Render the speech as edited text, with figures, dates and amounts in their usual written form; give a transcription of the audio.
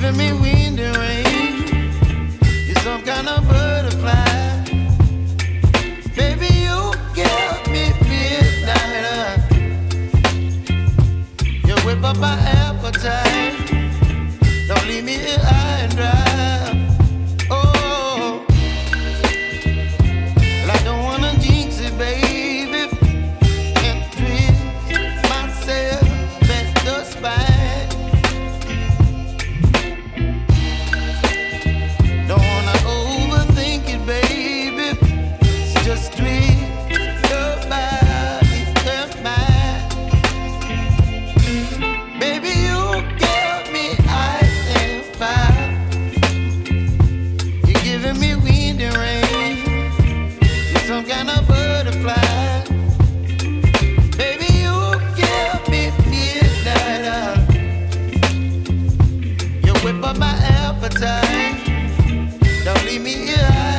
giving me wind and rain. You're some kind of butterfly. Baby, you give me midnight. You whip up my appetite. Don't leave me here high and dry. Oh, well, I don't wanna jinx it, baby, and twist myself at the spine. Don't wanna overthink it, baby. It's just twist your body and mine. Baby, you give me ice and fire. You're giving me wind and rain. You're some kind of butterfly. Baby, you give me midnight. You whip up my appetite. Don't leave me here.